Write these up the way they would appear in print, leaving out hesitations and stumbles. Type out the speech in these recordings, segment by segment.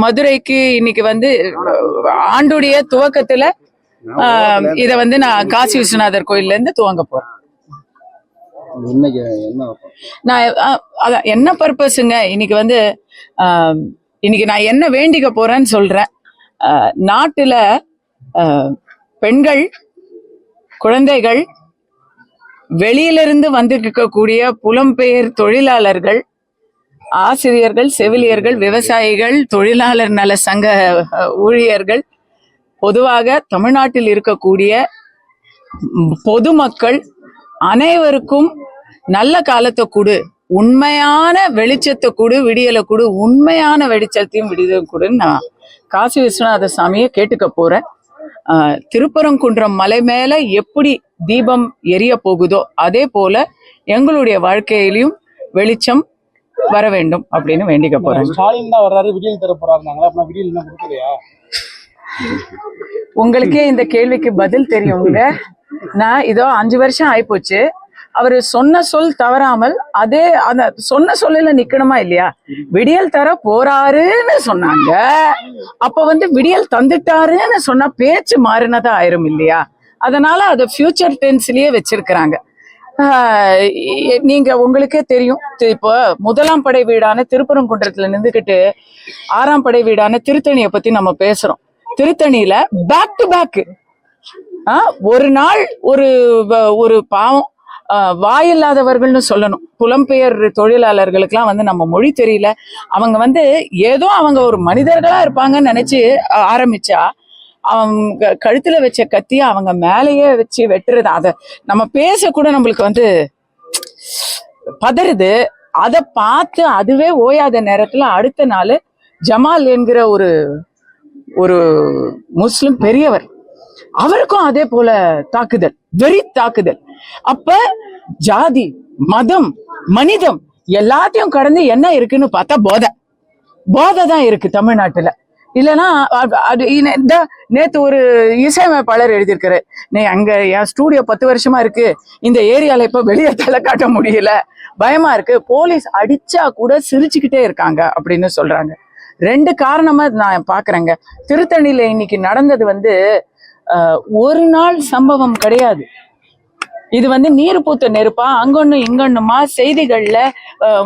மதுரைக்கு இன்னைக்கு வந்து ஆண்டுடைய துவக்கத்துல இத வந்து நான் காசி விஸ்வநாதர் கோயில்ல இருந்து துவங்க போறேன். நான் அதான் என்ன பர்பஸுங்க இன்னைக்கு வந்து இன்னைக்கு நான் என்ன வேண்டிக்க போறேன்னு சொல்றேன். நாட்டுல பெண்கள், குழந்தைகள், வெளியிலிருந்து வந்திருக்கக்கூடிய புலம்பெயர் தொழிலாளர்கள், ஆசிரியர்கள், செவிலியர்கள், விவசாயிகள், தொழிலாளர் நல சங்க ஊழியர்கள், பொதுவாக தமிழ்நாட்டில் இருக்கக்கூடிய பொதுமக்கள் அனைவருக்கும் நல்ல காலத்தை கொடு, உண்மையான வெளிச்சத்தை கொடு, விடியலை கொடு, உண்மையான வெளிச்சத்தையும் விடியலை கொடுன்னு நான் காசி விஸ்வநாத சாமியை கேட்டுக்க போறேன். திருப்பரங்குன்றம் மலை மேல எப்படி தீபம் எரிய போகுதோ அதே போல எங்களுடைய வாழ்க்கையிலையும் வெளிச்சம் வர வேண்டும் அப்படின்னு வேண்டிக்க போறேன். ஸ்டாலின் தான் வர்றாரு, விடியல் தர போறாங்க. விடியல் என்ன கொடுக்கலையா? உங்களுக்கே இந்த கேள்விக்கு பதில் தெரியுங்க. நான் இதோ 5 வருஷம் ஆயிப்போச்சு. அவரு சொன்ன சொல் தவறாமல் அதே அந்த சொன்ன சொல்லல நிக்கணுமா இல்லையா? விடியல் தர போறாருன்னு சொன்னாங்க. அப்ப வந்து விடியல் தந்துட்டாருன்னு சொன்னா பேச்சு மாறினதா ஆயிரும் இல்லையா? அதனால அதை ஃபியூச்சர் டென்ஸ்லயே வச்சிருக்கிறாங்க. நீங்க உங்களுக்கே தெரியும், இப்போ 1ஆம் படை வீடான திருப்பரங்குன்றத்துல நின்றுகிட்டு 6ஆம் படை வீடான திருத்தணியை பத்தி நம்ம பேசுறோம். திருத்தணியில பேக் டு பேக் ஒரு நாள் ஒரு பாவம் வாயில்லாதவர்கள்னு சொல்லணும், புலம்பெயர் தொழிலாளர்களுக்கெல்லாம் வந்து நம்ம மொழி தெரியல, அவங்க வந்து ஏதோ அவங்க ஒரு மனிதர்களா இருப்பாங்கன்னு நினைச்சு ஆரம்பிச்சா அவங்க கழுத்துல வச்ச கத்திய அவங்க மேலேயே வச்சு வெட்டுறது. அத நம்ம பேச கூட நம்மளுக்கு வந்து பதறுது. அதை பார்த்து அதுவே ஓயாத நேரத்துல அடுத்த நாள் ஜமால் என்கிற ஒரு முஸ்லிம் பெரியவர், அவருக்கும் அதே போல தாக்குதல், வெறி தாக்குதல். அப்ப ஜாதி, மதம், மனிதம் எல்லாத்தையும் கடந்து என்ன இருக்குன்னு பார்த்தா போதை தான் இருக்கு தமிழ்நாட்டுல. இல்லைன்னா நேத்து ஒரு இசையமைப்பாளர் எழுதியிருக்காரு, நீ அங்க என் ஸ்டூடியோ 10 வருஷமா இருக்கு, இந்த ஏரியால இப்ப வெளியே தலை காட்ட முடியல, பயமா இருக்கு, போலீஸ் அடிச்சா கூட சிரிச்சுக்கிட்டே இருக்காங்க அப்படின்னு சொல்றாங்க. 2 காரணமா நான் பாக்குறேங்க. திருத்தணியில இன்னைக்கு நடந்தது வந்து ஒரு நாள் சம்பவம் கிடையாது. இது வந்து நீர் பூத்த நெருப்பா அங்கொன்னு இங்கொன்னுமா செய்திகள்ல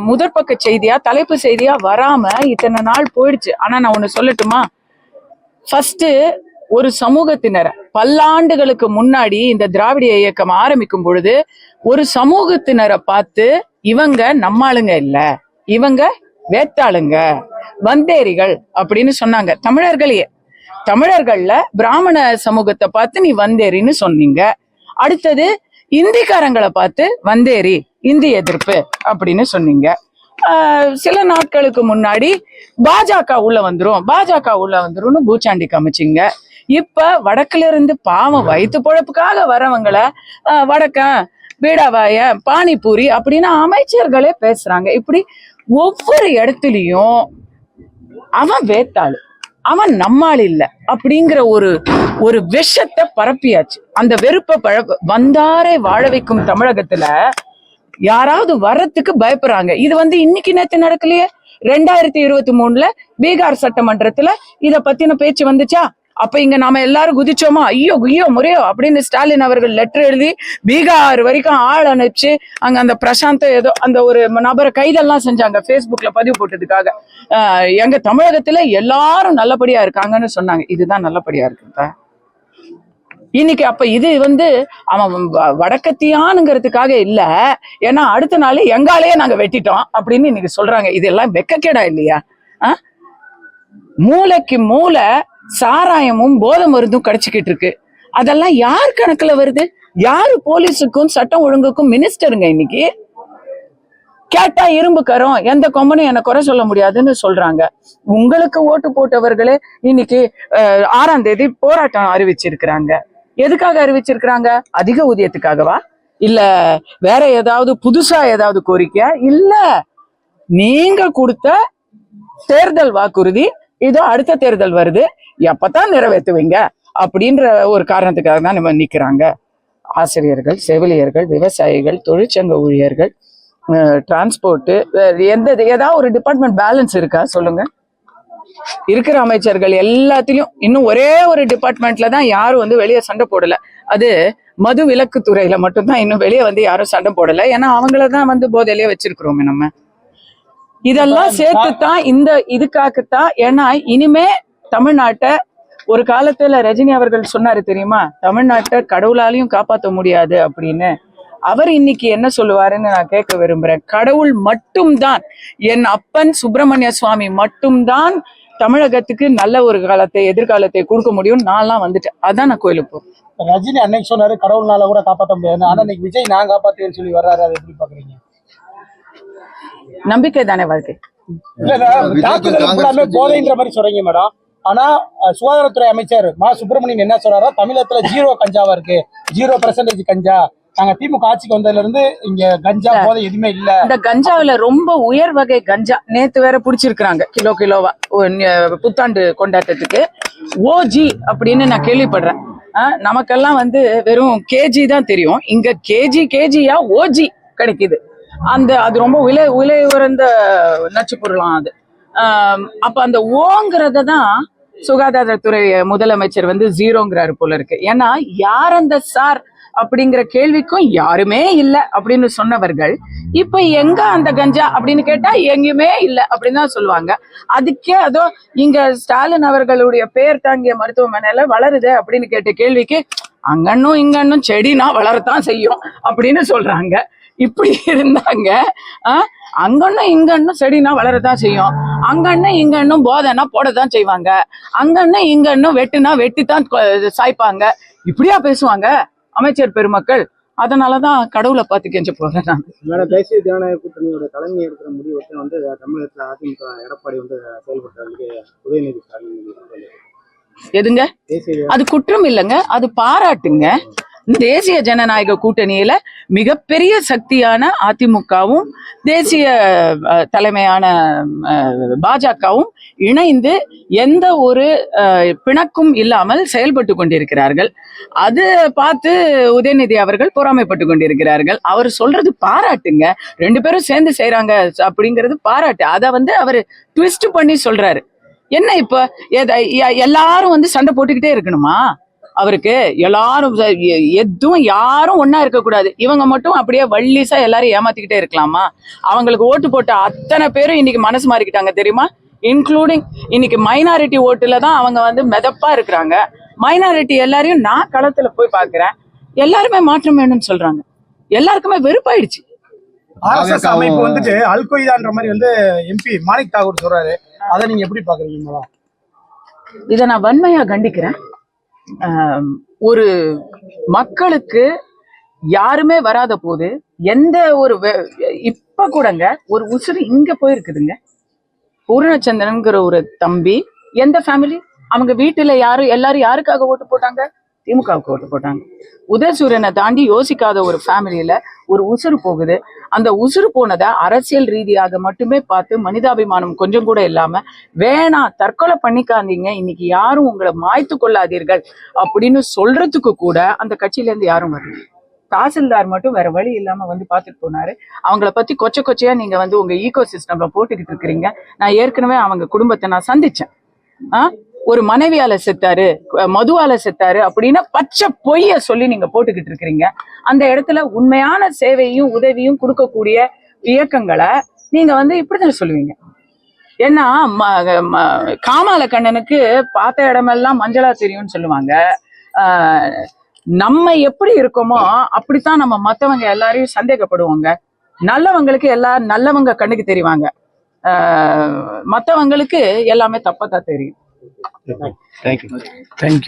முதற்பக்க செய்தியா தலைப்பு செய்தியா வராம இத்தனை நாள் போயிடுச்சு. ஆனா நான் ஒண்ணு சொல்லட்டுமா, ஃபர்ஸ்ட் ஒரு சமூகத்தினரை பல்லாண்டுகளுக்கு முன்னாடி இந்த திராவிட இயக்கம் ஆரம்பிக்கும் பொழுது ஒரு சமூகத்தினரை பார்த்து இவங்க நம்மாளுங்க இல்ல, இவங்க வேத்தாளுங்க, வந்தேரிகள் அப்படின்னு சொன்னாங்க. தமிழர்கள்ல பிராமண சமூகத்தை பார்த்து நீ வந்தேரின்னு சொன்னீங்க. அடுத்தது இந்திக்காரங்களை பார்த்து வந்தேரி, இந்தி எதிர்ப்பு அப்படின்னு சொன்னீங்க. சில நாட்களுக்கு முன்னாடி பாஜக உள்ள வந்துரும்னு பூச்சாண்டி காமிச்சிங்க. இப்ப வடக்குல இருந்து பாவம் வயிற்று பொழப்புக்காக வரவங்களை வடக்கன், பீடாவாய, பானிபூரி அப்படின்னு அமைச்சர்களே பேசுறாங்க. இப்படி ஒவ்வொரு இடத்துலயும் அவன் வேத்தாளு, அவன் நம்மால் இல்ல அப்படிங்கிற ஒரு விஷத்தை பரப்பியாச்சு. அந்த வெறுப்பை வந்தாரே வாழ வைக்கும் தமிழகத்துல யாராவது வர்றதுக்கு பயப்படுறாங்க. இது வந்து இன்னைக்கு நேத்து நடக்கலையே. 2023 பீகார் சட்டமன்றத்துல இத பத்தின பேச்சு வந்துச்சா? அப்ப இங்க நாம எல்லாரும் குதிச்சோமா, ஐயோ முறையோ அப்படின்னு ஸ்டாலின் அவர்கள் லெட்டர் எழுதி பீகார் வரைக்கும் ஆள் அனுப்பிச்சு அங்க அந்த பிரசாந்த் ஏதோ அந்த ஒரு நபரை கைதெல்லாம் செஞ்சாங்க, பேஸ்புக்ல பதிவு போட்டதுக்காக. எங்க தமிழகத்துல எல்லாரும் நல்லபடியா இருக்காங்கன்னு சொன்னாங்க. இதுதான் நல்லபடியா இருக்குதா இன்னைக்கு? அப்ப இது வந்து அவன் வடக்கத்தியானுங்கிறதுக்காக இல்ல, ஏன்னா அடுத்த நாள் எங்காலேயே நாங்க வெட்டிட்டோம் அப்படின்னு இன்னைக்கு சொல்றாங்க. இதெல்லாம் வெக்கக்கேடா இல்லையா? மூளைக்கு மூளை சாராயமும் போதை மருந்தும் கிடைச்சிக்கிட்டு இருக்கு. அதெல்லாம் யார் கணக்குல வருது? யாரு போலீஸுக்கும் சட்டம் ஒழுங்குக்கும் மினிஸ்டருங்க? இன்னைக்கு கேட்டா இரும்பு கரும், எந்த கொம்பனும் என்ன குறை சொல்ல முடியாதுன்னு சொல்றாங்க. உங்களுக்கு ஓட்டு போட்டவர்களே இன்னைக்கு 6ஆம் தேதி போராட்டம் அறிவிச்சிருக்கிறாங்க. எதுக்காக அறிவிச்சிருக்கிறாங்க? அதிக ஊதியத்துக்காகவா? இல்ல வேற ஏதாவது புதுசா ஏதாவது கோரிக்கையா? இல்ல, நீங்க கொடுத்த தேர்தல் வாக்குறுதி இதோ அடுத்த தேர்தல் வருது, எப்பதான் நிறைவேற்றுவீங்க அப்படின்ற ஒரு காரணத்துக்காக தான் நம்ம நிக்கிறாங்க. ஆசிரியர்கள், செவிலியர்கள், விவசாயிகள், தொழிற்சங்க ஊழியர்கள், டிரான்ஸ்போர்ட், ஏதாவது ஒரு டிபார்ட்மெண்ட் பேலன்ஸ் இருக்கா சொல்லுங்க? இருக்கிற அமைச்சர்கள் எல்லாத்திலயும் இன்னும் ஒரே ஒரு டிபார்ட்மெண்ட்ல தான் யாரும் வந்து வெளியே சண்டை போடல. அது மது விலக்கு துறையில மட்டும்தான் இன்னும் வெளியே வந்து யாரும் சண்டை போடல. ஏன்னா அவங்களதான் வந்து போதையிலேயே வச்சிருக்கிறோமே நம்ம. இதெல்லாம் சேர்த்துத்தான் இந்த இதுக்காகத்தான். ஏன்னா இனிமே தமிழ்நாட்டை ஒரு காலத்துல ரஜினி அவர்கள் சொன்னாரு தெரியுமா, தமிழ்நாட்டை கடவுளாலையும் காப்பாற்ற முடியாது அப்படின்னு. அவர் இன்னைக்கு என்ன சொல்லுவாருன்னு நான் கேட்க விரும்புறேன். கடவுள் மட்டும்தான், என் அப்பன் சுப்பிரமணிய சுவாமி மட்டும்தான் தமிழகத்துக்கு நல்ல ஒரு காலத்தை எதிர்காலத்தை கொடுக்க முடியும். நான்லாம் வந்துட்டேன், அதான் நான் கோயிலுக்கு போறேன். ரஜினி அன்னைக்கு சொன்னாரு கடவுள்னால கூட காப்பாற்ற முடியாது, ஆனா இன்னைக்கு விஜய் நான் காப்பாத்துவேன்னு சொல்லி வர்றாரு, அதை எப்படி பாக்குறீங்க? நம்பிக்கை தானே வாழ்க்கை. தாக்குதல் போதைன்ற மாதிரி சொல்றீங்க மேடம். ஆனா சுகாதாரத்துறை அமைச்சர் மா சுப்பிரமணியன் என்ன சொல்றாரா, தமிழகத்துல 0 கஞ்சாவா இருக்கு, 0% கஞ்சா. நாங்க திமுக ஆட்சிக்கு வந்ததுல இருந்து இங்க கஞ்சா போதை எதுவுமே இல்ல. இந்த கஞ்சாவில ரொம்ப உயர் வகை கஞ்சா நேத்து வேற புடிச்சிருக்காங்க, கிலோவா புத்தாண்டு கொண்டாட்டத்துக்கு. ஓஜி அப்படின்னு நான் கேள்விப்படுறேன். நமக்கெல்லாம் வந்து வெறும் கேஜி தான் தெரியும். இங்க கேஜியா ஓஜி கிடைக்குது. அது ரொம்ப விலை உயர்ந்த நச்சு பொருளாம் அது. அப்ப அந்த ஓங்கிறத தான் சுகாதாரத்துறை முதலமைச்சர் வந்து 0ங்கிறாரு போல இருக்கு. ஏன்னா யார் அந்த சார் அப்படிங்கிற கேள்விக்கும் யாருமே இல்லை அப்படின்னு சொன்னவர்கள் இப்ப எங்க அந்த கஞ்சா அப்படின்னு கேட்டா எங்கேயுமே இல்லை அப்படின்னு தான் சொல்லுவாங்க. அதுக்கே அதோ இங்க ஸ்டாலின் அவர்களுடைய பெயர் தாங்கிய மருத்துவமனையில வளருது அப்படின்னு கேட்ட கேள்விக்கு அங்கன்னும் இங்கன்னும் செடினா வளரத்தான் செய்யும் அப்படின்னு சொல்றாங்க. இப்படி இருந்தாங்க. அங்கன்னும் இங்கன்னும் செடினா வளரத்தான் செய்யும், அங்கன்னும் இங்கன்னும் போதைன்னா போடத்தான் செய்வாங்க, அங்கன்னும் இங்கன்னும் வெட்டுனா வெட்டித்தான் சாய்ப்பாங்க. இப்படியா பேசுவாங்க அமைச்சர் பெருமக்கள்? அதனாலதான் கடவுளை பார்த்து கெஞ்ச போறேன் நான். தேசிய ஜனநாயக கூட்டணியோட தலைமை இருக்கிற முடிவுக்கு வந்து தமிழகத்துல அதிமுக எடப்பாடி வந்து செயல்படுறதுக்கு உதயநிதி ஸ்டாலின் எதுங்க? அது குற்றம் இல்லைங்க, அது பாராட்டுங்க. தேசிய ஜனநாயக கூட்டணியில மிகப்பெரிய சக்தியான அதிமுகவும் தேசிய தலைமையான பாஜகவும் இணைந்து எந்த ஒரு பிணக்கும் இல்லாமல் செயல்பட்டு கொண்டிருக்கிறார்கள். அது பார்த்து உதயநிதி அவர்கள் பொறாமைப்பட்டு கொண்டிருக்கிறார்கள். அவர் சொல்றது பாராட்டுங்க. 2 பேரும் சேர்ந்து செய்யறாங்க அப்படிங்கிறது பாராட்டு. அதை வந்து அவர் ட்விஸ்ட் பண்ணி சொல்றாரு. என்ன இப்ப எல்லாரும் வந்து சண்டை போட்டுக்கிட்டே இருக்கணுமா? அவருக்கு எல்லாரும் எதுவும் யாரும் ஒன்னா இருக்கக்கூடாது, இவங்க மட்டும் அப்படியே வள்ளிசா எல்லாரும் ஏமாத்திக்கிட்டே இருக்கலாமா? அவங்களுக்கு ஓட்டு போட்ட அத்தனை பேரும் இன்னைக்கு மனசு மாறிக்கிட்டாங்க தெரியுமா? இன்க்ளூடிங் இன்னைக்கு மைனாரிட்டி ஓட்டுல தான் அவங்க வந்து மெதப்பா இருக்கிறாங்க. மைனாரிட்டி எல்லாரையும் நான் களத்துல போய் பாக்குறேன், எல்லாருமே மாற்றம் வேணும்னு சொல்றாங்க. எல்லாருக்குமே வெறுப்பாயிடுச்சு. RSS அமைப்பு வந்துட்டு அல்கொய்தான்ற மாதிரி வந்து MP மாணிக் தாகூர் சொல்றாரு, அதை நீங்க எப்படி பாக்குறீங்க? இதை நான் வன்மையா கண்டிக்கிறேன். ஒரு மக்களுக்கு யாருமே வராத போது எந்த ஒரு இப்ப கூடங்க ஒரு உசுறு இங்க போயிருக்குதுங்க. பூரணச்சந்திரன்கிற ஒரு தம்பி, எந்த ஃபேமிலி, அவங்க வீட்டுல எல்லாரும் யாருக்காக ஓட்டு போட்டாங்க? திமுகவுக்கு ஓட்டு போட்டாங்க. உதயசூரியனை தாண்டி யோசிக்காத ஒரு ஃபேமிலியில ஒரு உசுறு போகுது. அந்த உசுறு போனதை அரசியல் ரீதியாக மட்டுமே பார்த்து மனிதாபிமானம் கொஞ்சம் கூட இல்லாம வேணாம் தற்கொலை பண்ணிக்காதீங்க, இன்னைக்கு யாரும் உங்களை மாய்த்து கொள்ளாதீர்கள் அப்படின்னு சொல்றதுக்கு கூட அந்த கட்சியில இருந்து யாரும் வரல. தாசில்தார் மட்டும் வேற வழி இல்லாம வந்து பார்த்துட்டு போனாரு. அவங்கள பத்தி கொச்சையா நீங்க வந்து உங்க ஈகோ சிஸ்டம்ல போட்டுக்கிட்டு இருக்கிறீங்க. நான் ஏற்கனவே அவங்க குடும்பத்தை நான் சந்திச்சேன். ஒரு மனைவியால செத்தாரு, மதுவால செத்தாரு அப்படின்னு பச்சை பொய்ய சொல்லி நீங்க போட்டுக்கிட்டு இருக்கிறீங்க. அந்த இடத்துல உண்மையான சேவையும் உதவியும் கொடுக்கக்கூடிய இயக்கங்களை நீங்க வந்து இப்படிதான் சொல்லுவீங்க. ஏன்னா காமால கண்ணனுக்கு பார்த்த இடமெல்லாம் மஞ்சளா தெரியும்னு சொல்லுவாங்க. நம்ம எப்படி இருக்கோமோ அப்படித்தான் நம்ம மத்தவங்க எல்லாரையும் சந்தேகப்படுவாங்க. நல்லவங்களுக்கு நல்லவங்க கண்ணுக்கு தெரிவாங்க, மத்தவங்களுக்கு எல்லாமே தப்பத்தான் தெரியும். தேங்க்யூ.